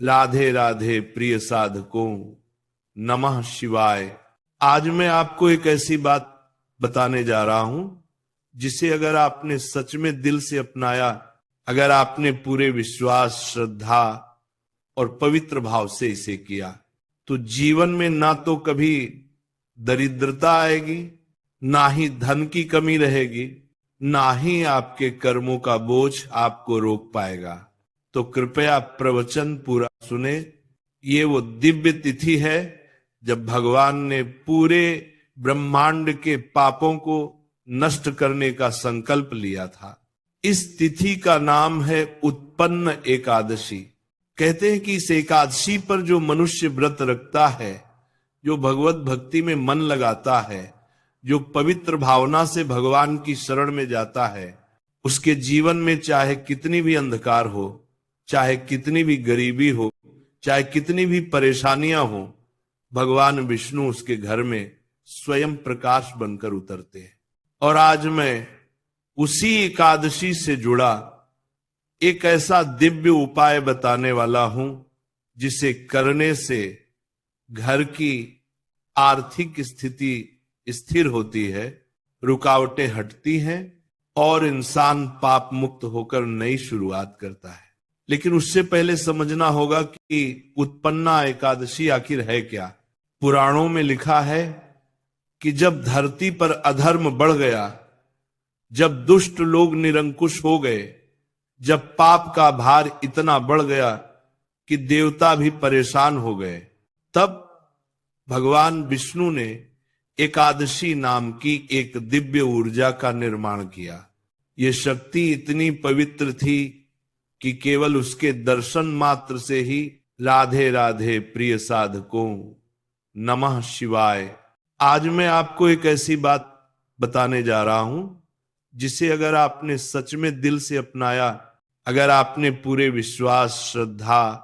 राधे राधे प्रिय साधकों, नमः शिवाय। आज मैं आपको एक ऐसी बात बताने जा रहा हूं जिसे अगर आपने सच में दिल से अपनाया, अगर आपने पूरे विश्वास, श्रद्धा और पवित्र भाव से इसे किया, तो जीवन में ना तो कभी दरिद्रता आएगी, ना ही धन की कमी रहेगी, ना ही आपके कर्मों का बोझ आपको रोक पाएगा। तो कृपया प्रवचन पूरा सुने। ये वो दिव्य तिथि है जब भगवान ने पूरे ब्रह्मांड के पापों को नष्ट करने का संकल्प लिया था। इस तिथि का नाम है उत्पन्न एकादशी। कहते हैं कि इस एकादशी पर जो मनुष्य व्रत रखता है, जो भगवत भक्ति में मन लगाता है, जो पवित्र भावना से भगवान की शरण में जाता है, उसके जीवन में चाहे कितनी भी अंधकार हो, चाहे कितनी भी गरीबी हो, चाहे कितनी भी परेशानियां हो, भगवान विष्णु उसके घर में स्वयं प्रकाश बनकर उतरते हैं। और आज मैं उसी एकादशी से जुड़ा एक ऐसा दिव्य उपाय बताने वाला हूं जिसे करने से घर की आर्थिक स्थिति स्थिर होती है, रुकावटें हटती हैं और इंसान पाप मुक्त होकर नई शुरुआत करता है। लेकिन उससे पहले समझना होगा कि उत्पन्ना एकादशी आखिर है क्या। पुराणों में लिखा है कि जब धरती पर अधर्म बढ़ गया, जब दुष्ट लोग निरंकुश हो गए, जब पाप का भार इतना बढ़ गया कि देवता भी परेशान हो गए, तब भगवान विष्णु ने एकादशी नाम की एक दिव्य ऊर्जा का निर्माण किया। ये शक्ति इतनी पवित्र थी कि केवल उसके दर्शन मात्र से ही राधे राधे प्रिय साधकों, नमः शिवाय। आज मैं आपको एक ऐसी बात बताने जा रहा हूं जिसे अगर आपने सच में दिल से अपनाया, अगर आपने पूरे विश्वास, श्रद्धा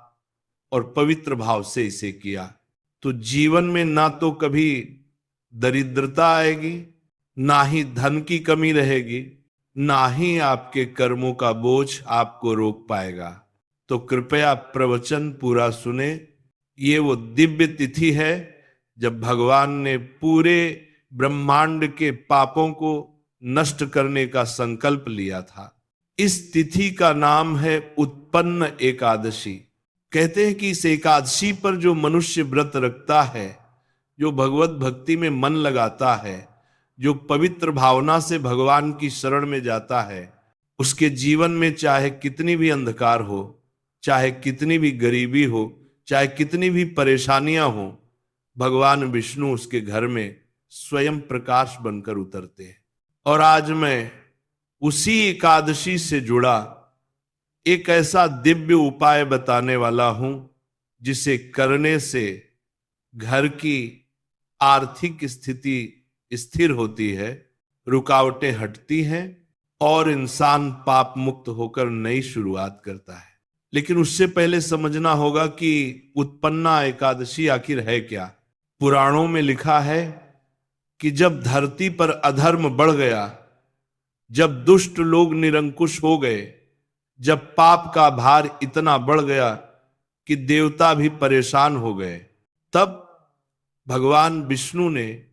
और पवित्र भाव से इसे किया, तो जीवन में ना तो कभी दरिद्रता आएगी, ना ही धन की कमी रहेगी, ना ही आपके कर्मों का बोझ आपको रोक पाएगा। तो कृपया प्रवचन पूरा सुने। ये वो दिव्य तिथि है जब भगवान ने पूरे ब्रह्मांड के पापों को नष्ट करने का संकल्प लिया था। इस तिथि का नाम है उत्पन्न एकादशी। कहते हैं कि इस एकादशी पर जो मनुष्य व्रत रखता है, जो भगवत भक्ति में मन लगाता है, जो पवित्र भावना से भगवान की शरण में जाता है, उसके जीवन में चाहे कितनी भी अंधकार हो, चाहे कितनी भी गरीबी हो, चाहे कितनी भी परेशानियां हो, भगवान विष्णु उसके घर में स्वयं प्रकाश बनकर उतरते हैं। और आज मैं उसी एकादशी से जुड़ा एक ऐसा दिव्य उपाय बताने वाला हूं जिसे करने से घर की आर्थिक स्थिति स्थिर होती है, रुकावटें हटती हैं और इंसान पाप मुक्त होकर नई शुरुआत करता है। लेकिन उससे पहले समझना होगा कि उत्पन्ना एकादशी आखिर है क्या। पुराणों में लिखा है कि जब धरती पर अधर्म बढ़ गया, जब दुष्ट लोग निरंकुश हो गए, जब पाप का भार इतना बढ़ गया कि देवता भी परेशान हो गए, तब भगवान विष्णु ने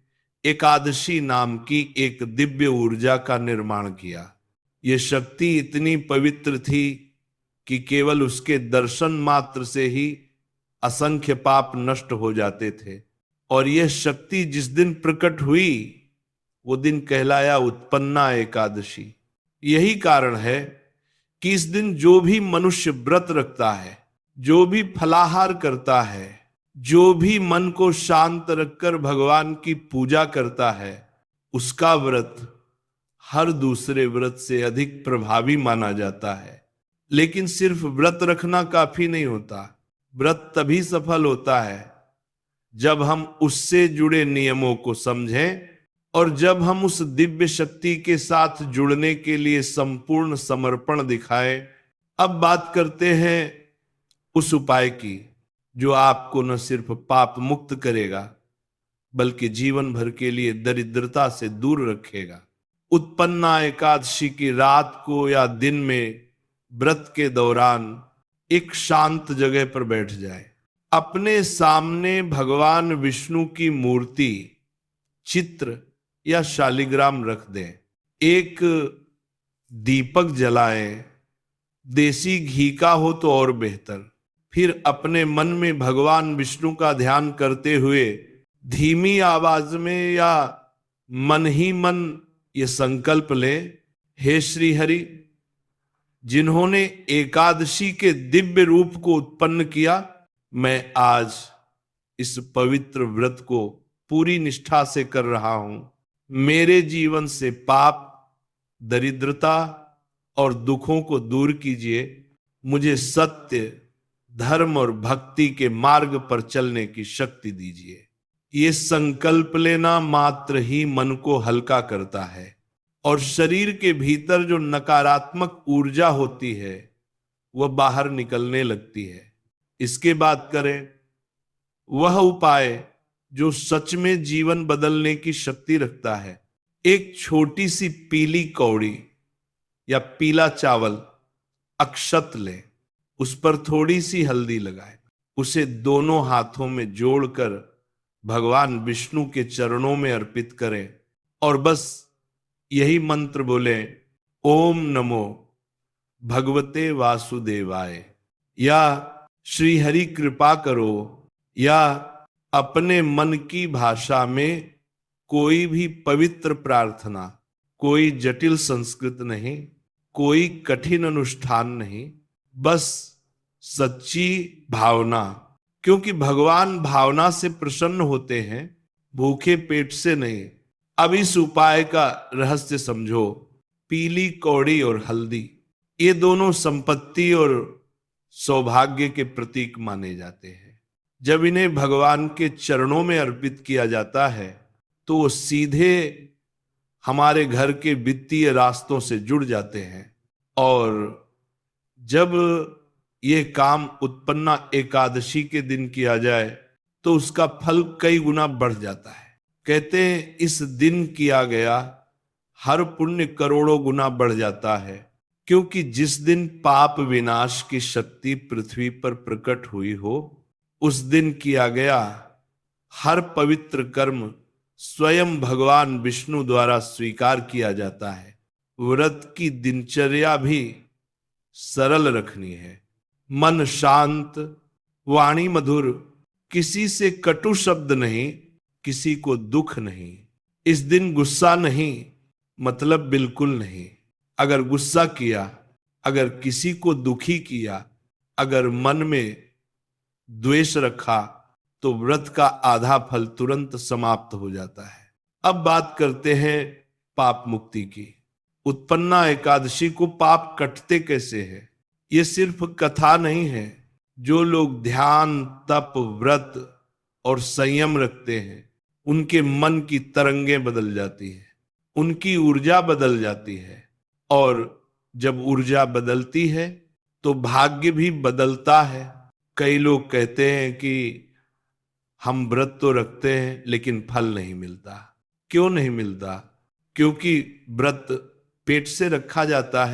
एकादशी नाम की एक दिव्य ऊर्जा का निर्माण किया। ये शक्ति इतनी पवित्र थी कि केवल उसके दर्शन मात्र से ही असंख्य पाप नष्ट हो जाते थे। और यह शक्ति जिस दिन प्रकट हुई, वो दिन कहलाया उत्पन्ना एकादशी। यही कारण है कि इस दिन जो भी मनुष्य व्रत रखता है, जो भी फलाहार करता है, जो भी मन को शांत रखकर भगवान की पूजा करता है, उसका व्रत हर दूसरे व्रत से अधिक प्रभावी माना जाता है। लेकिन सिर्फ व्रत रखना काफी नहीं होता। व्रत तभी सफल होता है जब हम उससे जुड़े नियमों को समझें और जब हम उस दिव्य शक्ति के साथ जुड़ने के लिए संपूर्ण समर्पण दिखाएं। अब बात करते हैं उस उपाय की जो आपको न सिर्फ पाप मुक्त करेगा बल्कि जीवन भर के लिए दरिद्रता से दूर रखेगा। उत्पन्ना एकादशी की रात को या दिन में व्रत के दौरान एक शांत जगह पर बैठ जाए, अपने सामने भगवान विष्णु की मूर्ति, चित्र या शालिग्राम रख दें, एक दीपक जलाएं, देसी घी का हो तो और बेहतर। फिर अपने मन में भगवान विष्णु का ध्यान करते हुए धीमी आवाज में या मन ही मन ये संकल्प ले, हे श्री हरि, जिन्होंने एकादशी के दिव्य रूप को उत्पन्न किया, मैं आज इस पवित्र व्रत को पूरी निष्ठा से कर रहा हूं। मेरे जीवन से पाप, दरिद्रता और दुखों को दूर कीजिए। मुझे सत्य, धर्म और भक्ति के मार्ग पर चलने की शक्ति दीजिए। ये संकल्प लेना मात्र ही मन को हल्का करता है और शरीर के भीतर जो नकारात्मक ऊर्जा होती है वह बाहर निकलने लगती है। इसके बाद करें वह उपाय जो सच में जीवन बदलने की शक्ति रखता है। एक छोटी सी पीली कौड़ी या पीला चावल अक्षत लें, उस पर थोड़ी सी हल्दी लगाएं, उसे दोनों हाथों में जोड़कर भगवान विष्णु के चरणों में अर्पित करें और बस यही मंत्र बोले, ओम नमो भगवते वासुदेवाय, या श्री हरि कृपा करो, या अपने मन की भाषा में कोई भी पवित्र प्रार्थना। कोई जटिल संस्कृत नहीं, कोई कठिन अनुष्ठान नहीं, बस सच्ची भावना, क्योंकि भगवान भावना से प्रसन्न होते हैं, भूखे पेट से नहीं। अब इस उपाय का रहस्य समझो। पीली कौड़ी और हल्दी, ये दोनों संपत्ति और सौभाग्य के प्रतीक माने जाते हैं। जब इन्हें भगवान के चरणों में अर्पित किया जाता है तो वो सीधे हमारे घर के वित्तीय रास्तों से जुड़ जाते हैं, और जब ये काम उत्पन्ना एकादशी के दिन किया जाए तो उसका फल कई गुना बढ़ जाता है। कहते हैं इस दिन किया गया हर पुण्य करोड़ों गुना बढ़ जाता है, क्योंकि जिस दिन पाप विनाश की शक्ति पृथ्वी पर प्रकट हुई हो, उस दिन किया गया हर पवित्र कर्म स्वयं भगवान विष्णु द्वारा स्वीकार किया जाता है। व्रत की दिनचर्या भी सरल रखनी है। मन शांत, वाणी मधुर, किसी से कटु शब्द नहीं, किसी को दुख नहीं। इस दिन गुस्सा नहीं, मतलब बिल्कुल नहीं। अगर गुस्सा किया, अगर किसी को दुखी किया, अगर मन में द्वेष रखा, तो व्रत का आधा फल तुरंत समाप्त हो जाता है। अब बात करते हैं पाप मुक्ति की। उत्पन्ना एकादशी को पाप कटते कैसे हैं? ये सिर्फ कथा नहीं है। जो लोग ध्यान, तप, व्रत और संयम रखते हैं, उनके मन की तरंगें बदल जाती है, उनकी ऊर्जा बदल जाती है, और जब ऊर्जा बदलती है तो भाग्य भी बदलता है। कई लोग कहते हैं कि हम व्रत तो रखते हैं लेकिन फल नहीं मिलता। क्यों नहीं मिलता? क्योंकि व्रत पेट से रखा जाता है।